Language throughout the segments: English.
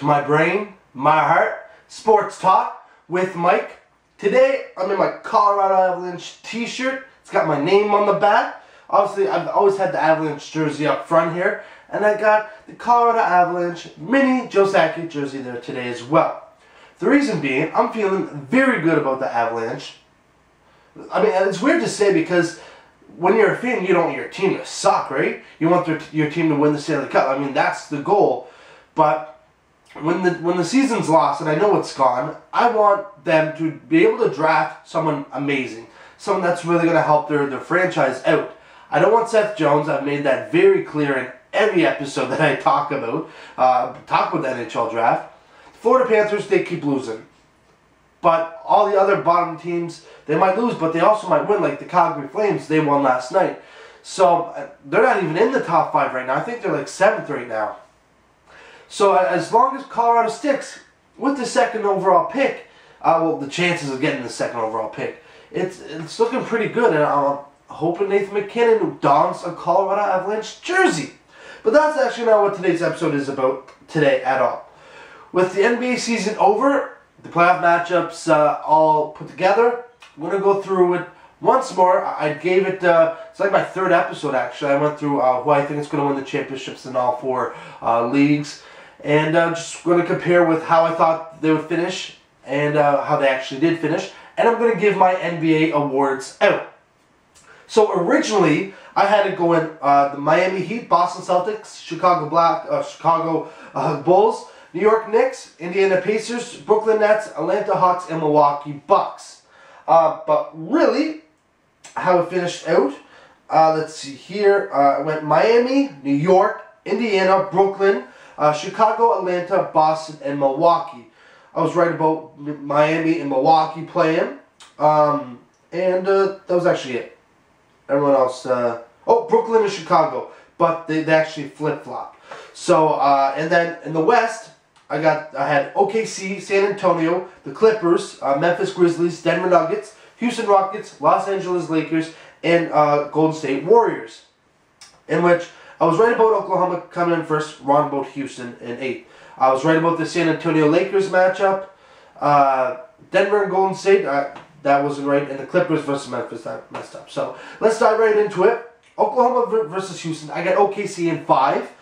my brain, my heart, sports talk with Mike. Today I'm in my Colorado Avalanche t-shirt. It's got my name on the back. Obviously I've always had the Avalanche jersey up front here, and I got the Colorado Avalanche mini Joe Sakic jersey there today as well. The reason being, I'm feeling very good about the Avalanche. I mean, it's weird to say because when you're a fan, you don't want your team to suck, right? You want your team to win the Stanley Cup. I mean, that's the goal. But when the season's lost and I know it's gone, I want them to be able to draft someone amazing, someone that's really going to help their franchise out. I don't want Seth Jones. I've made that very clear in every episode that I talk about the NHL draft. The Florida Panthers, they keep losing. But all the other bottom teams, they might lose, but they also might win, like the Calgary Flames, they won last night. So they're not even in the top 5 right now. I think they're like 7th right now. So as long as Colorado sticks with the 2nd overall pick, well, the chances of getting the 2nd overall pick, it's looking pretty good. And I'm hoping Nathan McKinnon dons a Colorado Avalanche jersey. But that's actually not what today's episode is about today at all. With the NBA season over, the playoff matchups all put together, I'm going to go through it once more. I gave it, it's like my 3rd episode actually. I went through who I think is going to win the championships in all 4 leagues. And just going to compare with how I thought they would finish and how they actually did finish. And I'm going to give my NBA awards out. So originally, I had it going the Miami Heat, Boston Celtics, Chicago Bulls, New York Knicks, Indiana Pacers, Brooklyn Nets, Atlanta Hawks, and Milwaukee Bucks. But really, how it finished out, let's see here, I went Miami, New York, Indiana, Brooklyn, Chicago, Atlanta, Boston, and Milwaukee. I was right about Miami and Milwaukee playing, and that was actually it. Everyone else, Brooklyn and Chicago, but they actually flip-flopped. So, and then in the West, I had OKC, San Antonio, the Clippers, Memphis Grizzlies, Denver Nuggets, Houston Rockets, Los Angeles Lakers, and Golden State Warriors. In which I was right about Oklahoma coming in first, wrong about Houston in 8th. I was right about the San Antonio Lakers matchup. Denver and Golden State, that wasn't right, and the Clippers versus Memphis, that messed up. So let's dive right into it. Oklahoma versus Houston, I got OKC in 5.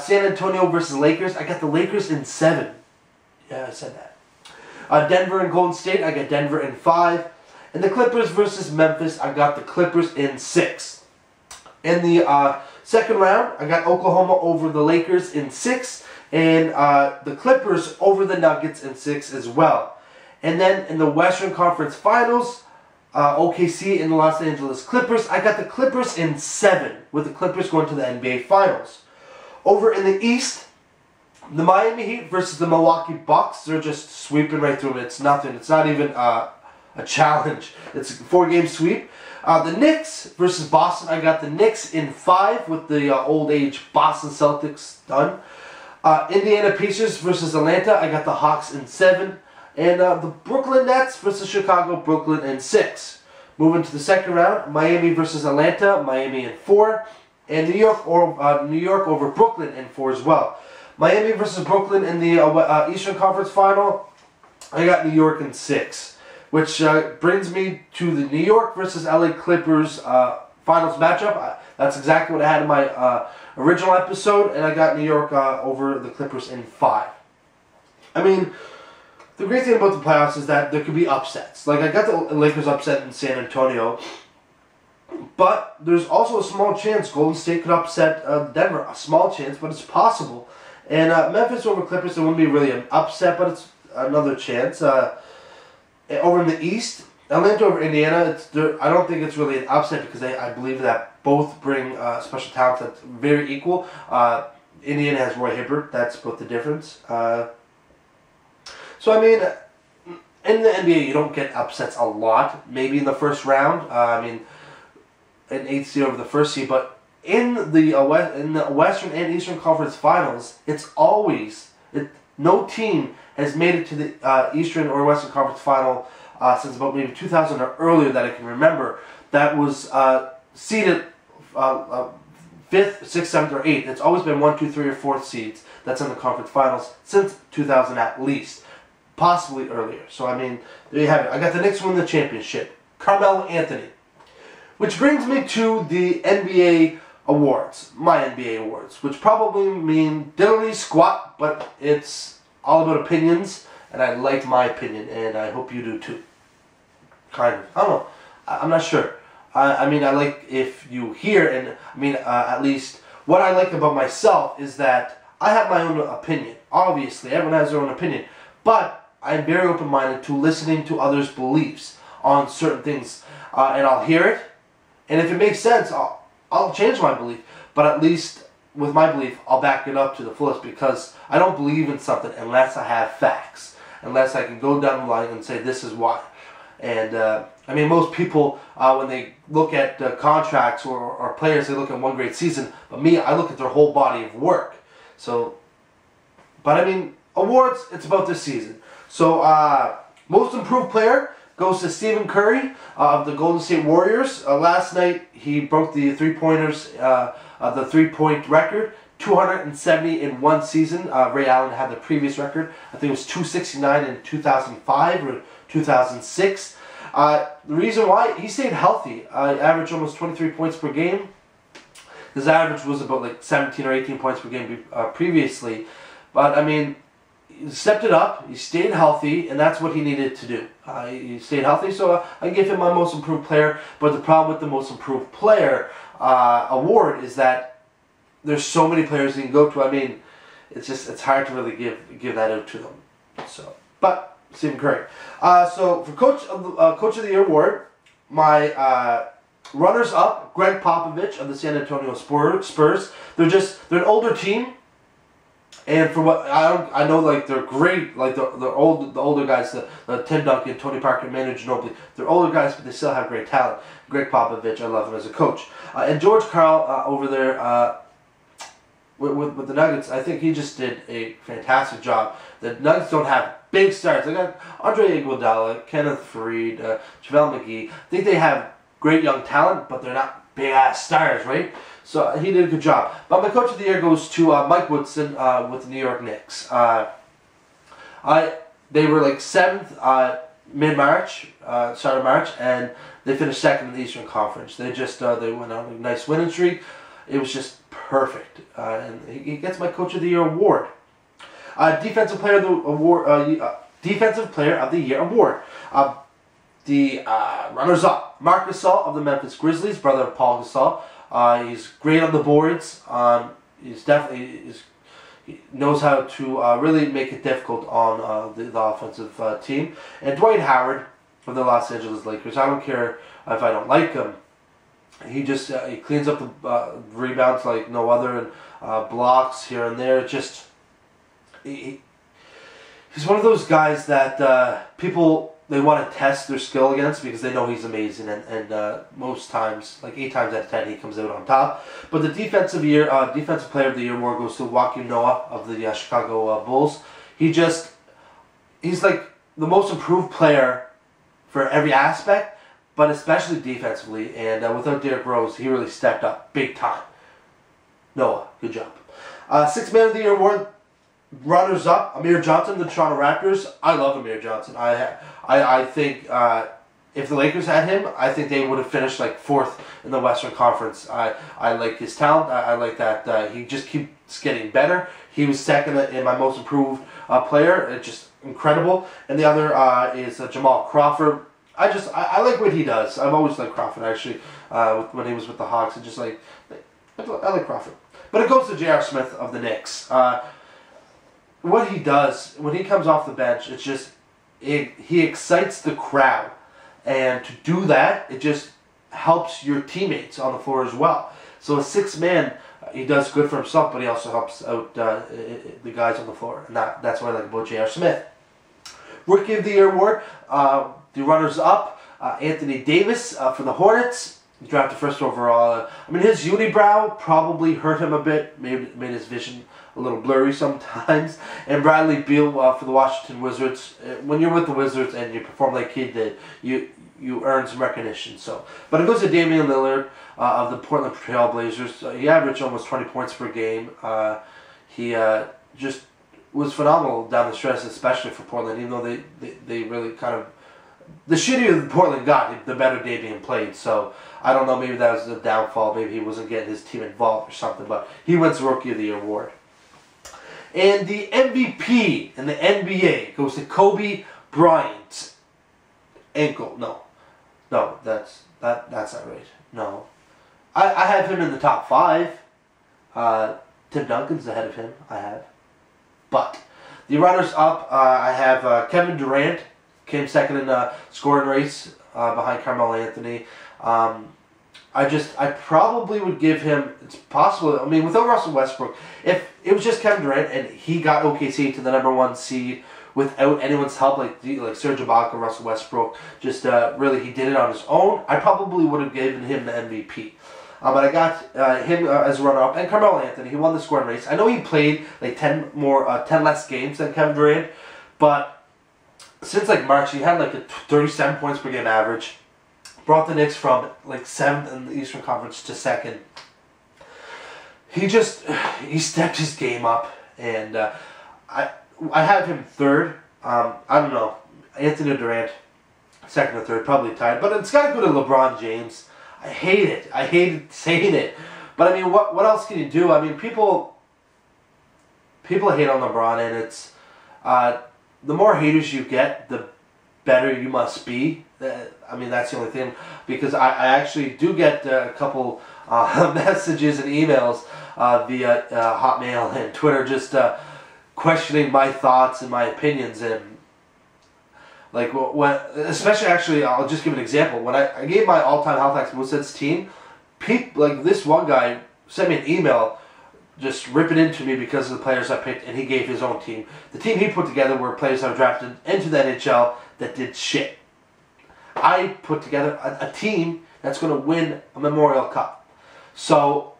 San Antonio versus Lakers, I got the Lakers in 7. Yeah, I said that. Denver and Golden State, I got Denver in 5. And the Clippers versus Memphis, I got the Clippers in 6. In the second round, I got Oklahoma over the Lakers in 6. And the Clippers over the Nuggets in 6 as well. And then in the Western Conference Finals, OKC and the Los Angeles Clippers, I got the Clippers in 7, with the Clippers going to the NBA Finals. Over in the East, the Miami Heat versus the Milwaukee Bucks, they're just sweeping right through them. It's nothing. It's not even a challenge. It's a 4-game sweep. The Knicks versus Boston, I got the Knicks in 5 with the old age Boston Celtics done. Indiana Pacers versus Atlanta, I got the Hawks in 7. And the Brooklyn Nets versus Chicago, Brooklyn in 6. Moving to the second round, Miami versus Atlanta, Miami in 4. And New York over Brooklyn in 4 as well. Miami versus Brooklyn in the Eastern Conference Final, I got New York in 6. Which brings me to the New York versus LA Clippers Finals matchup. That's exactly what I had in my original episode. And I got New York over the Clippers in 5. I mean, the great thing about the playoffs is that there could be upsets. Like, I got the Lakers upset in San Antonio. But there's also a small chance Golden State could upset Denver. A small chance, but it's possible. And Memphis over Clippers, it wouldn't be really an upset, but it's another chance. Over in the East, Atlanta over Indiana, I don't think it's really an upset because I believe that both bring special talents that's very equal. Indiana has Roy Hibbert. That's both the difference. So, I mean, in the NBA, you don't get upsets a lot. Maybe in the first round. I mean, an 8th seed over the first seed, but in the Western and Eastern Conference Finals, it's always no team has made it to the Eastern or Western Conference Final since about maybe 2000 or earlier that I can remember. That was seeded 5th, 6th, 7th, or 8th. It's always been 1, 2, 3, or 4th seeds that's in the conference finals since 2000 at least. Possibly earlier. So, I mean, there you have it. I got the Knicks winning the championship. Carmelo Anthony. Which brings me to the NBA awards. My NBA awards. Which probably mean diddly squat, but it's all about opinions. And I like my opinion, and I hope you do too. Kind of. I don't know. I'm not sure. I mean, I like if you hear, and I mean, at least what I like about myself is that I have my own opinion. Obviously, everyone has their own opinion. But I'm very open-minded to listening to others' beliefs on certain things. And I'll hear it. And if it makes sense, I'll change my belief. But at least with my belief, I'll back it up to the fullest, because I don't believe in something unless I have facts. Unless I can go down the line and say this is why. And I mean, most people, when they look at contracts or players, they look at one great season. But me, I look at their whole body of work. So, but I mean, awards, it's about this season. So, most improved player goes to Stephen Curry of the Golden State Warriors. Last night, he broke the three-pointers, the three-point record. 270 in one season. Ray Allen had the previous record. I think it was 269 in 2005 or 2006. The reason why, he stayed healthy. Averaged almost 23 points per game. His average was about like 17 or 18 points per game previously. But I mean, he stepped it up. He stayed healthy, and that's what he needed to do. He stayed healthy, so I give him my most improved player. But the problem with the most improved player award is that there's so many players you can go to. I mean, it's hard to really give that out to them. So, but Stephen Curry. So for Coach of the Year award, my runners up, Greg Popovich of the San Antonio Spurs. They're an older team, and for what I know, like they're great. Like the older guys, the Tim Duncan, Tony Parker, Manu Ginobili. They're older guys, but they still have great talent. Greg Popovich, I love him as a coach. And George Karl over there. With the Nuggets, I think he just did a fantastic job. The Nuggets don't have big stars. They got Andre Iguodala, Kenneth Faried, JaVale McGee. I think they have great young talent, but they're not big-ass stars, right? So he did a good job. But my Coach of the Year goes to Mike Woodson with the New York Knicks. They were like 7th mid-March, start of March, and they finished 2nd in the Eastern Conference. They just they went on a nice winning streak. It was just perfect, and he gets my Coach of the Year award. Defensive Player of the award, Defensive Player of the Year award. The runners-up, Marc Gasol of the Memphis Grizzlies, brother of Paul Gasol. He's great on the boards. He knows how to really make it difficult on the offensive team. And Dwight Howard of the Los Angeles Lakers. I don't care if I don't like him. He just he cleans up the rebounds like no other, and blocks here and there. He's one of those guys that people, they want to test their skill against because they know he's amazing, and most times, like 8 times out of 10, he comes out on top. But the Defensive Player of the Year award goes to Joakim Noah of the Chicago Bulls. He's like the most improved player for every aspect, but especially defensively, and without Derrick Rose, he really stepped up big time. Noah, good job. Sixth Man of the Year award, runners up, Amir Johnson, the Toronto Raptors. I love Amir Johnson. I think if the Lakers had him, I think they would have finished like 4th in the Western Conference. I like his talent. I like that he just keeps getting better. He was 2nd in my most improved player. It's just incredible. And the other is Jamal Crawford. I like what he does. I've always liked Crawford, actually, when he was with the Hawks. I like Crawford. But it goes to J.R. Smith of the Knicks. What he does, when he comes off the bench, it's just, he excites the crowd. And to do that, it just helps your teammates on the floor as well. So a 6th man, he does good for himself, but he also helps out the guys on the floor. And that's what I like about J.R. Smith. Rookie of the Year award, the runners-up, Anthony Davis for the Hornets. He drafted 1st overall. I mean, his unibrow probably hurt him a bit, made his vision a little blurry sometimes. And Bradley Beal for the Washington Wizards. When you're with the Wizards and you perform like he did, you earn some recognition. So, but it goes to Damian Lillard of the Portland Trail Blazers. He averaged almost 20 points per game. He just was phenomenal down the stretch, especially for Portland. Even though they really kind of, the shittier Portland got, the better Damian played. So I don't know, maybe that was the downfall. Maybe he wasn't getting his team involved or something. But he wins the Rookie of the Year award. And the MVP in the NBA goes to Kobe Bryant. Ankle, no, that's not right. No, I have him in the top 5. Tim Duncan's ahead of him. I have, but the runners up, I have Kevin Durant came second in the scoring race behind Carmelo Anthony. I probably would give him. It's possible. I mean, without Russell Westbrook, if it was just Kevin Durant and he got OKC to the #1 seed without anyone's help, like Serge Ibaka, Russell Westbrook, just really he did it on his own, I probably would have given him the MVP. But I got him as a runner-up, and Carmelo Anthony. He won the scoring race. I know he played like 10 less games than Kevin Durant, but since like March, he had like a 37 points per game average. Brought the Knicks from like 7th in the Eastern Conference to 2nd. He stepped his game up, and I have him 3rd. I don't know, Anthony Durant, 2nd or 3rd, probably tied. But it's got to go to LeBron James. I hate it. I hated saying it. But I mean, what else can you do? I mean, people hate on LeBron, and it's the more haters you get, the better you must be. I mean, that's the only thing, because I actually do get a couple messages and emails via Hotmail and Twitter, just questioning my thoughts and my opinions. And like especially, actually, I'll just give an example. When I gave my all-time Halifax Mooseheads team, like this one guy sent me an email just ripping into me because of the players I picked, and he gave his own team. The team he put together were players that were drafted into the NHL that did shit. I put together a team that's going to win a Memorial Cup. So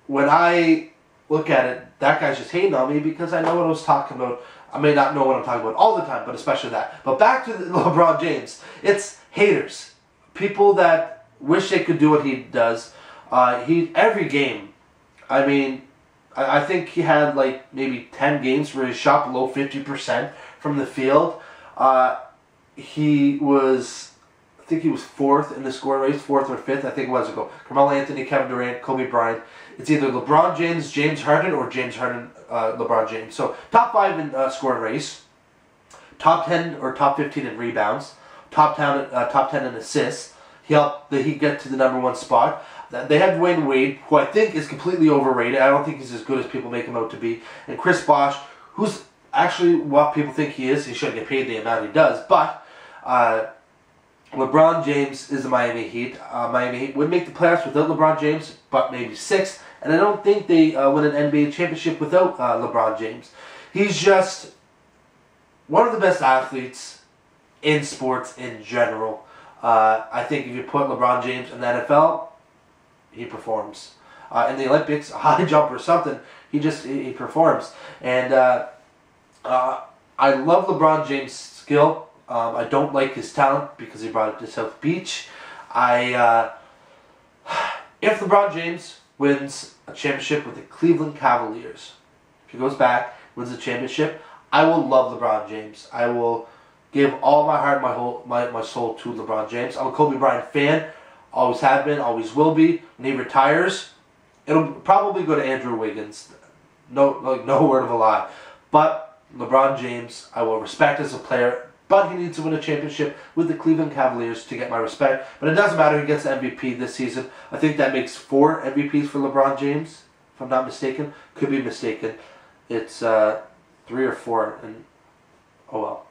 when I look at it, that guy's just hating on me because I know what I was talking about. I may not know what I'm talking about all the time, but especially that. But back to LeBron James. It's haters. People that wish they could do what he does. Every game, I mean, I think he had like maybe 10 games where he shot below 50% from the field. He was, I think he was 4th in the scoring race, 4th or 5th, I think it was ago. Carmelo Anthony, Kevin Durant, Kobe Bryant. It's either LeBron James, James Harden, or James Harden, LeBron James. So top 5 in scoring race, top 10 or top 15 in rebounds, top 10 in assists. He helped the Heat get to the #1 spot. They have Dwayne Wade, who I think is completely overrated. I don't think he's as good as people make him out to be. And Chris Bosh, who's actually what people think he is. He shouldn't get paid the amount he does. But LeBron James is the Miami Heat. Miami Heat would make the playoffs without LeBron James, but maybe 6th. And I don't think they win an NBA championship without LeBron James. He's just one of the best athletes in sports in general. I think if you put LeBron James in the NFL, he performs. In the Olympics, a high jump or something, he performs. And I love LeBron James' skill. I don't like his talent because he brought it to South Beach. If LeBron James wins a championship with the Cleveland Cavaliers, if he goes back, wins the championship, I will love LeBron James. I will give all my heart, my soul to LeBron James. I'm a Kobe Bryant fan. Always have been, always will be. When he retires, it'll probably go to Andrew Wiggins. No word of a lie. But LeBron James, I will respect as a player, but he needs to win a championship with the Cleveland Cavaliers to get my respect. But it doesn't matter who gets the MVP this season. I think that makes 4 MVPs for LeBron James, if I'm not mistaken. Could be mistaken. It's 3 or 4, and oh well.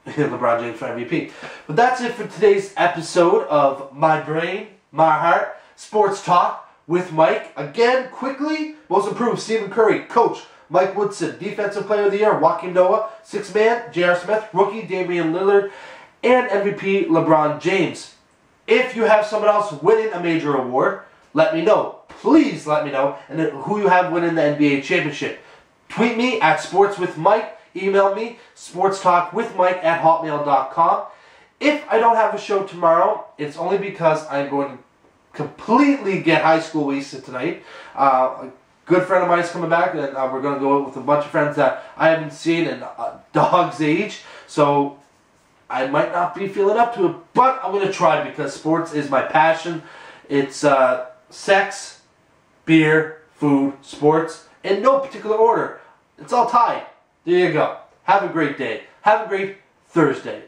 LeBron James for MVP. But that's it for today's episode of My Brain, My Heart, Sports Talk with Mike. Again, quickly, most improved, Stephen Curry, coach, Mike Woodson, Defensive Player of the Year, Joakim Noah, 6th man, J.R. Smith, rookie, Damian Lillard, and MVP, LeBron James. If you have someone else winning a major award, let me know. Please let me know, and who you have winning the NBA championship. Tweet me at sportswithmike. Email me, sportstalkwithmike@hotmail.com. If I don't have a show tomorrow, it's only because I'm going to completely get high school wasted tonight. A good friend of mine is coming back, and we're going to go out with a bunch of friends that I haven't seen in a dog's age. So I might not be feeling up to it, but I'm going to try because sports is my passion. It's sex, beer, food, sports, in no particular order. It's all tied. There you go. Have a great day. Have a great Thursday.